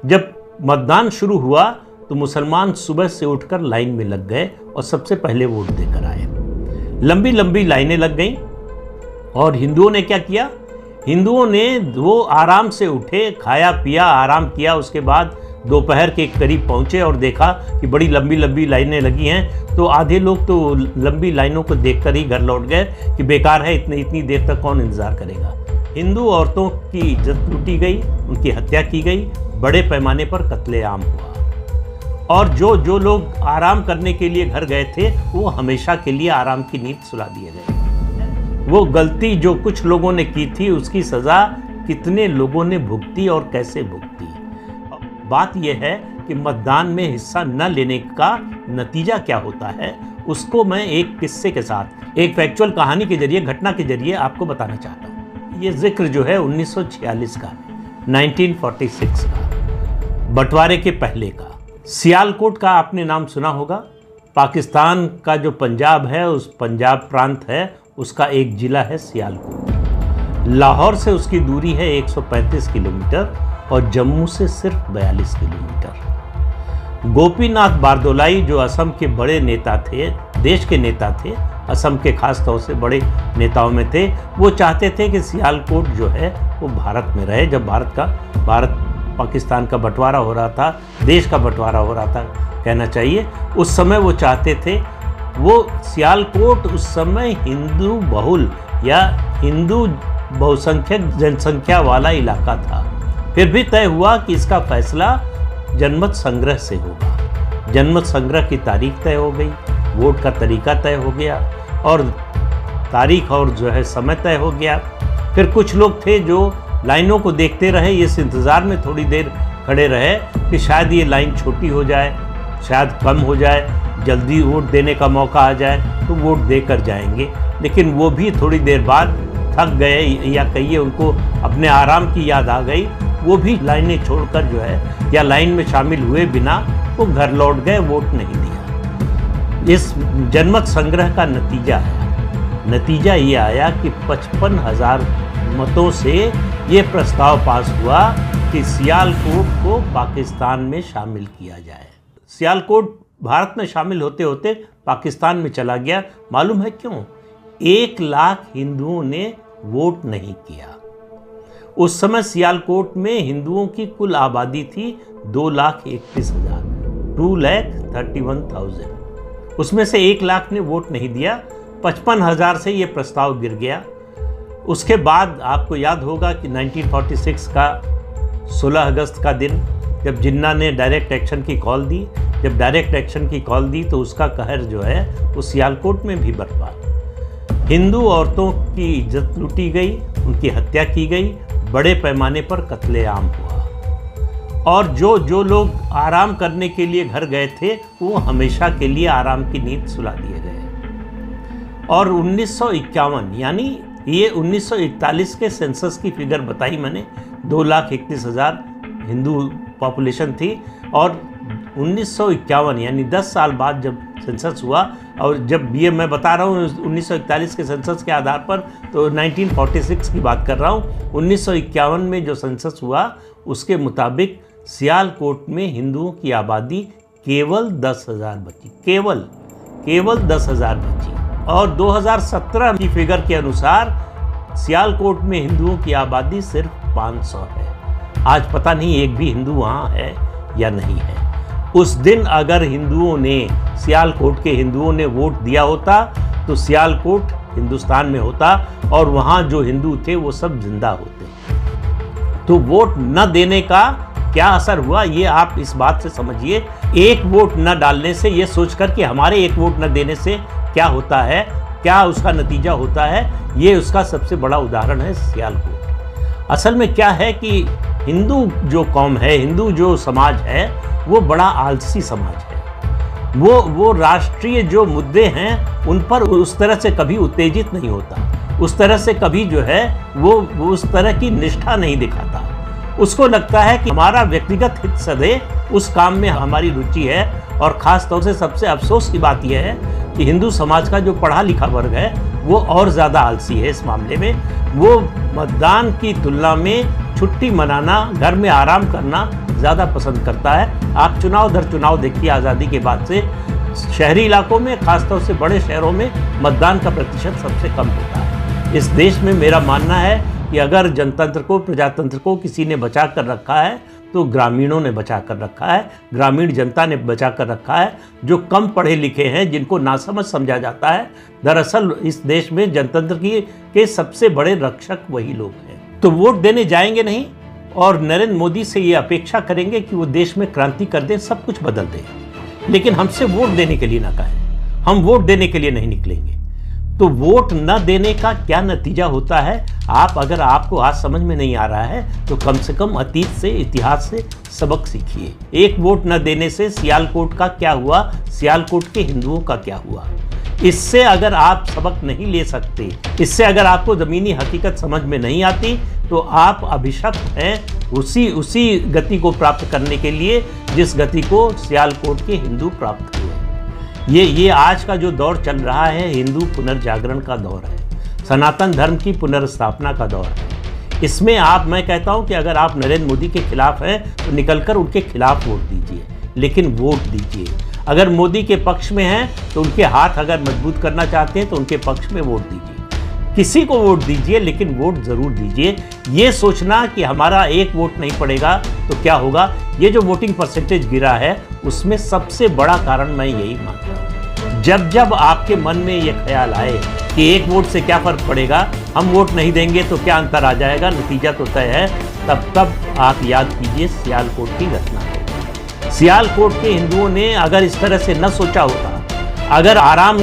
जब मतदान शुरू हुआ तो मुसलमान सुबह से उठकर लाइन में लग गए और सबसे पहले वोट देकर आए। लंबी लंबी लाइनें लग गईं और हिंदुओं ने क्या किया, हिंदुओं ने वो आराम से उठे, खाया पिया, आराम किया। उसके बाद दोपहर के करीब पहुंचे और देखा कि बड़ी लंबी लंबी लाइनें लगी हैं, तो आधे लोग तो लंबी लाइनों को देखकर ही घर लौट गए कि बेकार है, इतनी देर तक कौन इंतज़ार करेगा। हिंदू औरतों की इज्जत लूटी गई, उनकी हत्या की गई, बड़े पैमाने पर कत्लेआम हुआ और जो लोग आराम करने के लिए घर गए थे वो हमेशा के लिए आराम की नींद सुला दिए गए। वो गलती जो कुछ लोगों ने की थी उसकी सज़ा कितने लोगों ने भुगती और कैसे भुगती। बात यह है कि मतदान में हिस्सा न लेने का नतीजा क्या होता है, उसको मैं एक किस्से के साथ, एक फैक्चुअल कहानी के जरिए, घटना के जरिए आपको बताना चाहता हूँ। ये जिक्र जो है 1946 का, 1946 का, बंटवारे के पहले का। सियालकोट का आपने नाम सुना होगा। पाकिस्तान का जो पंजाब है, उस पंजाब प्रांत है, उसका एक जिला है सियालकोट। लाहौर से उसकी दूरी है 135 किलोमीटर और जम्मू से सिर्फ 42 किलोमीटर। गोपीनाथ बारदोलाई जो असम के बड़े नेता थे, देश के नेता थे, असम के खास तौर से बड़े नेताओं में थे, वो चाहते थे कि सियालकोट जो है वो भारत में रहे। जब भारत पाकिस्तान का बंटवारा हो रहा था, देश का बंटवारा हो रहा था कहना चाहिए, उस समय वो चाहते थे। वो सियालकोट उस समय हिंदू बहुल या हिंदू बहुसंख्यक जनसंख्या वाला इलाका था। फिर भी तय हुआ कि इसका फैसला जनमत संग्रह से होगा। जनमत संग्रह की तारीख तय हो गई, वोट का तरीका तय हो गया और तारीख और जो है समय तय हो गया। फिर कुछ लोग थे जो लाइनों को देखते रहे, इस इंतज़ार में थोड़ी देर खड़े रहे कि शायद ये लाइन छोटी हो जाए, शायद कम हो जाए, जल्दी वोट देने का मौका आ जाए तो वोट देकर जाएंगे। लेकिन वो भी थोड़ी देर बाद थक गए या कहिए उनको अपने आराम की याद आ गई, वो भी लाइनें छोड़कर जो है या लाइन में शामिल हुए बिना वो घर लौट गए, वोट नहीं दिया। इस जनमत संग्रह का नतीजा ये आया कि 55,000 मतों से ये प्रस्ताव पास हुआ कि सियालकोट को पाकिस्तान में शामिल किया जाए। सियालकोट भारत में शामिल होते होते पाकिस्तान में चला गया। मालूम है क्यों? 1 लाख हिंदुओं ने वोट नहीं किया। उस समय सियालकोट में हिंदुओं की कुल आबादी थी 2,31,000, 2,31,000। उसमें से 1 लाख ने वोट नहीं दिया। 55,000 से ये प्रस्ताव गिर गया। उसके बाद आपको याद होगा कि 1946 का 16 अगस्त का दिन, जब जिन्ना ने डायरेक्ट एक्शन की कॉल दी, जब डायरेक्ट एक्शन की कॉल दी तो उसका कहर जो है वो सियालकोट में भी बरपा। हिंदू औरतों की इज्जत लूटी गई, उनकी हत्या की गई, बड़े पैमाने पर कत्लेआम हुआ और जो लोग आराम करने के लिए घर गए थे वो हमेशा के लिए आराम की नींद सुला दिए गए। और 1951 यानी ये 1941 के सेंसस की फिगर बताई मैंने, 2,31,000 हिंदू पॉपुलेशन थी और 1951 यानी 10 साल बाद जब सेंसस हुआ, और जब ये मैं बता रहा हूँ 1941 के सेंसस के आधार पर तो 1946 की बात कर रहा हूँ। 1951 में जो सेंसस हुआ उसके मुताबिक सियालकोट में हिंदुओं की आबादी केवल 10,000 बची, केवल 10,000 बची। और 2017 की फिगर के अनुसार सियालकोट में हिंदुओं की आबादी सिर्फ 500 है। आज पता नहीं एक भी हिंदू वहाँ है या नहीं है। उस दिन अगर हिंदुओं ने, सियालकोट के हिंदुओं ने वोट दिया होता तो सियालकोट हिंदुस्तान में होता और वहाँ जो हिंदू थे वो सब जिंदा होते। तो वोट न देने का क्या असर हुआ ये आप इस बात से समझिए। एक वोट न डालने से, ये सोचकर कि हमारे एक वोट न देने से क्या होता है, क्या उसका नतीजा होता है, ये उसका सबसे बड़ा उदाहरण है सियालकोट। असल में क्या है कि हिंदू जो कौम है, हिंदू जो समाज है वो बड़ा आलसी समाज है। वो राष्ट्रीय जो मुद्दे हैं उन पर उस तरह से कभी उत्तेजित नहीं होता, उस तरह से कभी जो है वो उस तरह की निष्ठा नहीं दिखाता। उसको लगता है कि हमारा व्यक्तिगत हित सदे उस काम में हमारी रुचि है। और ख़ास तौर से सबसे अफसोस की बात यह है कि हिंदू समाज का जो पढ़ा लिखा वर्ग है वो और ज़्यादा आलसी है इस मामले में। वो मतदान की तुलना में छुट्टी मनाना, घर में आराम करना ज़्यादा पसंद करता है। आप चुनाव दर चुनाव देखिए, आज़ादी के बाद से शहरी इलाकों में, खासतौर से बड़े शहरों में मतदान का प्रतिशत सबसे कम होता है। इस देश में मेरा मानना है कि अगर जनतंत्र को, प्रजातंत्र को किसी ने बचा कर रखा है तो ग्रामीणों ने बचा कर रखा है, ग्रामीण जनता ने बचा कर रखा है, जो कम पढ़े लिखे हैं, जिनको नासमझ समझा जाता है। दरअसल इस देश में जनतंत्र के सबसे बड़े रक्षक वही लोग हैं। तो वोट देने जाएंगे नहीं और नरेंद्र मोदी से ये अपेक्षा करेंगे कि वो देश में क्रांति कर दें, सब कुछ बदल दें, लेकिन हमसे वोट देने के लिए ना कहें। हम वोट देने के लिए नहीं निकलेंगे। तो वोट न देने का क्या नतीजा होता है, अगर आपको आज समझ में नहीं आ रहा है तो कम से कम अतीत से, इतिहास से सबक सीखिए। एक वोट न देने से सियालकोट का क्या हुआ, सियालकोट के हिंदुओं का क्या हुआ, इससे अगर आप सबक नहीं ले सकते, इससे अगर आपको ज़मीनी हकीकत समझ में नहीं आती, तो आप अभिशप्त हैं उसी गति को प्राप्त करने के लिए जिस गति को सियालकोट के हिंदू प्राप्त हुए। ये आज का जो दौर चल रहा है, हिंदू पुनर्जागरण का दौर है, सनातन धर्म की पुनर्स्थापना का दौर है। इसमें मैं कहता हूं कि अगर आप नरेंद्र मोदी के खिलाफ हैं तो निकलकर उनके खिलाफ वोट दीजिए, लेकिन वोट दीजिए। अगर मोदी के पक्ष में हैं तो उनके हाथ अगर मजबूत करना चाहते हैं तो उनके पक्ष में वोट दीजिए। किसी को वोट दीजिए, लेकिन वोट जरूर दीजिए। ये सोचना कि हमारा एक वोट नहीं पड़ेगा तो क्या होगा, ये जो वोटिंग परसेंटेज गिरा है उसमें सबसे बड़ा कारण मैं यही मानता हूँ। जब आपके मन में ये ख्याल आए कि एक वोट से क्या फर्क पड़ेगा, हम वोट नहीं देंगे तो क्या अंतर आ जाएगा, नतीजा तो तय है, तब आप याद कीजिए सियालकोट की घटना को। सियालकोट के हिंदुओं ने अगर इस तरह से न सोचा होता, अगर आराम